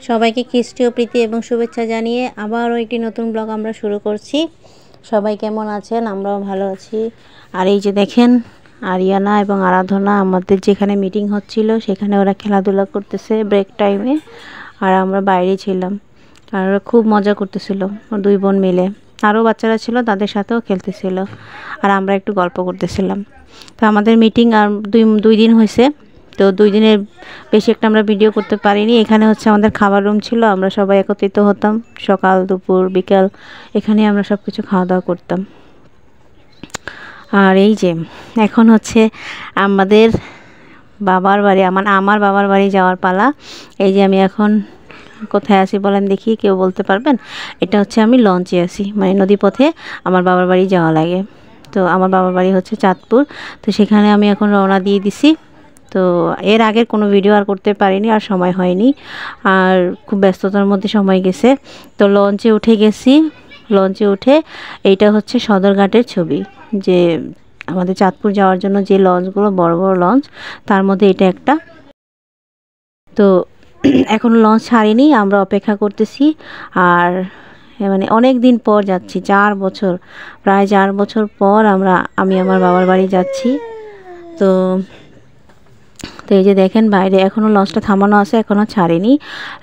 সবাইকে খ্রিস্টীয় প্রীতি এবং শুভেচ্ছা জানিয়ে আবারও একটি নতুন ব্লগ আমরা শুরু করছি। সবাই কেমন আছেন? আমরাও ভালো আছি। আর এই যে দেখেন আরিয়ানা এবং আরাধনা আমাদের যেখানে মিটিং হচ্ছিল সেখানে ওরা খেলাধুলা করতেছে ব্রেক টাইমে, আর আমরা বাইরে ছিলাম। আর ওরা খুব মজা করতেছিল, দুই বোন মিলে। আরও বাচ্চারা ছিল, তাদের সাথেও খেলতেছিল, আর আমরা একটু গল্প করতেছিলাম। তো আমাদের মিটিং আর দুই দিন হয়েছে, তো 2 দিনের বেশি একটা আমরা ভিডিও করতে পারিনি। এখানে হচ্ছে আমাদের খাবার রুম ছিল, আমরা সবাই একত্রিত হতাম সকাল দুপুর বিকাল, এখানে আমরা সব কিছু খাওয়া দাওয়া করতাম। আর এই যে এখন হচ্ছে আমাদের বাবার বাড়ি, আমার বাবার বাড়ি যাওয়ার পালা। এই যে আমি এখন কোথায় আছি বলেন দেখি, কেউ বলতে পারবেন? এটা হচ্ছে আমি লঞ্চে আছি, মানে নদীপথে আমার বাবার বাড়ি যাওয়া লাগে। তো আমার বাবার বাড়ি হচ্ছে চাঁদপুর, তো সেখানে আমি এখন রওনা দিয়ে দিছি। তো এর আগের কোনো ভিডিও আর করতে পারিনি, আর সময় হয়নি, আর খুব ব্যস্ততার মধ্যে সময় গেছে। তো লঞ্চে উঠে গেছি। লঞ্চে উঠে এইটা হচ্ছে সদরঘাটের ছবি, যে আমাদের চাঁদপুর যাওয়ার জন্য যে লঞ্চগুলো বড় বড় লঞ্চ, তার মধ্যে এটা একটা। তো এখন লঞ্চ ছাড়িনি, আমরা অপেক্ষা করতেছি। আর মানে অনেক দিন পর যাচ্ছি, 4 বছর, প্রায় 4 বছর পর আমি আমার বাবার বাড়ি যাচ্ছি। তো এই যে দেখেন বাইরে এখনও লঞ্চটা থামানো আছে, এখনও ছাড়েনি।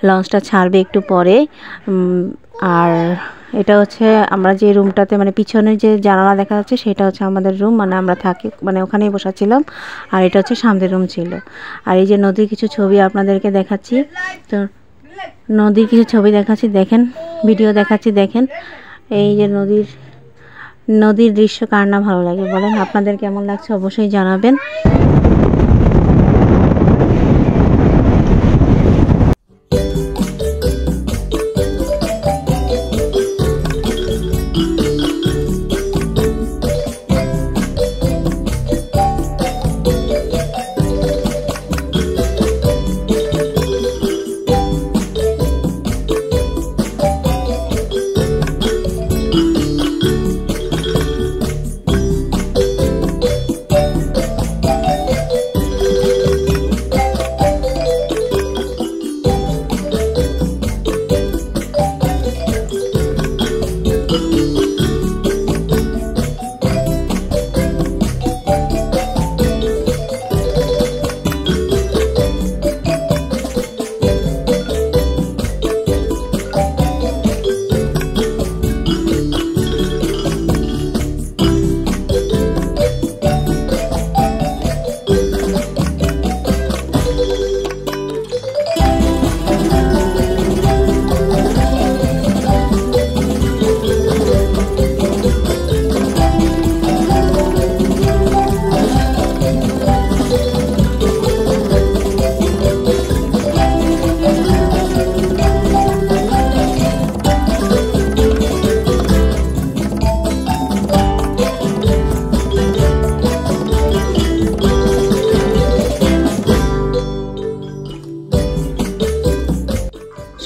লঞ্চটা ছাড়বে একটু পরে। আর এটা হচ্ছে আমরা যে রুমটাতে, মানে পিছনের যে জানালা দেখা যাচ্ছে সেটা হচ্ছে আমাদের রুম, মানে আমরা থাকি, মানে ওখানেই বসাছিলাম। আর এটা হচ্ছে সামনের রুম ছিল। আর এই যে নদীর কিছু ছবি আপনাদেরকে দেখাচ্ছি। তো নদীর কিছু ছবি দেখাচ্ছি, দেখেন, ভিডিও দেখাচ্ছি, দেখেন। এই যে নদীর দৃশ্য কার না ভালো লাগে বলেন? আপনাদের কেমন লাগছে অবশ্যই জানাবেন।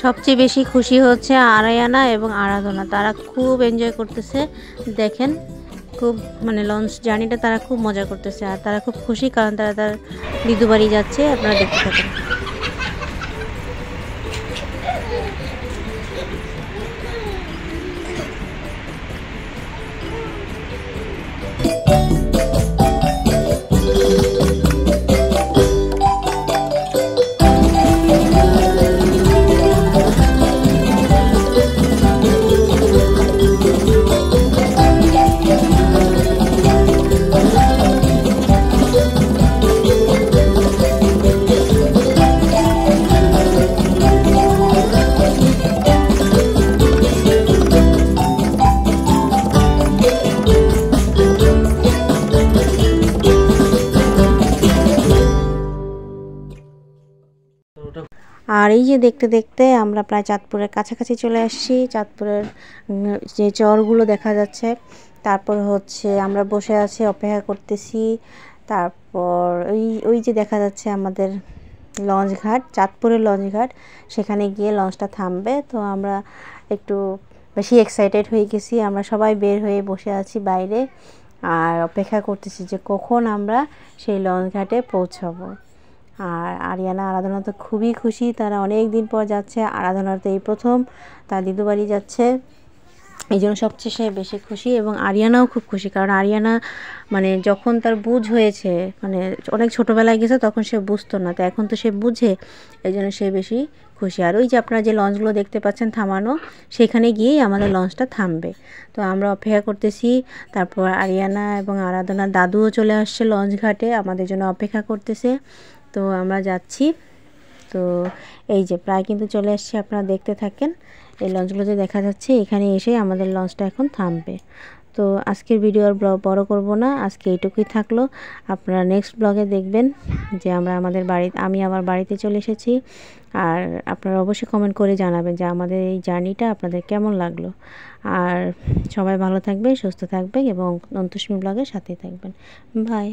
সবচেয়ে বেশি খুশি হচ্ছে আরায়ানা এবং আরাধনা, তারা খুব এনজয় করতেছে। দেখেন, খুব মানে লঞ্চ জার্নিটা তারা খুব মজা করতেছে, আর তারা খুব খুশি, কারণ তারা তার দিদু বাড়ি যাচ্ছে। আপনারা দেখতে থাকেন। আর এই যে দেখতে দেখতে আমরা প্রায় চাঁদপুরের কাছাকাছি চলে আসছি। চাঁদপুরের যে চরগুলো দেখা যাচ্ছে, তারপর হচ্ছে আমরা বসে আছি, অপেক্ষা করতেছি। তারপর ওই যে দেখা যাচ্ছে আমাদের লঞ্চ ঘাট, চাঁদপুরের লঞ্চ ঘাট, সেখানে গিয়ে লঞ্চটা থামবে। তো আমরা একটু বেশি এক্সাইটেড হয়ে গেছি, আমরা সবাই বের হয়ে বসে আছি বাইরে, আর অপেক্ষা করতেছি যে কখন আমরা সেই লঞ্চ ঘাটে পৌঁছাবো। আর আরিয়ানা আরাধনা তো খুবই খুশি, তারা অনেক দিন পর যাচ্ছে। আরাধনার তো এই প্রথম তার দিদু বাড়ি যাচ্ছে, এই জন্য সবচেয়ে সে বেশি খুশি। এবং আরিয়ানাও খুব খুশি, কারণ আরিয়ানা মানে যখন তার বুঝ হয়েছে, মানে অনেক ছোটোবেলায় গেছে তখন সে বুঝতো না, তো এখন তো সে বুঝে, এই জন্য সে বেশি খুশি। আর ওই যে আপনারা যে লঞ্চগুলো দেখতে পাচ্ছেন থামানো, সেখানে গিয়েই আমাদের লঞ্চটা থামবে। তো আমরা অপেক্ষা করতেছি। তারপর আরিয়ানা এবং আরাধনার দাদুও চলে আসছে লঞ্চ ঘাটে, আমাদের জন্য অপেক্ষা করতেছে। তো আমরা যাচ্ছি। তো এই যে প্রায় কিন্তু চলে আসছে, আপনারা দেখতে থাকেন। এই লঞ্চগুলোতে দেখা যাচ্ছে, এখানে এসে আমাদের লঞ্চটা এখন থামবে। তো আজকের ভিডিও আর বড় করব না, আজকে এইটুকুই থাকলো। আপনারা নেক্সট ব্লগে দেখবেন যে আমি আমার বাড়িতে চলে এসেছি। আর আপনারা অবশ্যই কমেন্ট করে জানাবেন যে আমাদের এই জার্নিটা আপনাদের কেমন লাগলো। আর সবাই ভালো থাকবে, সুস্থ থাকবে এবং অন্তস্মী ব্লগের সাথেই থাকবেন। বাই।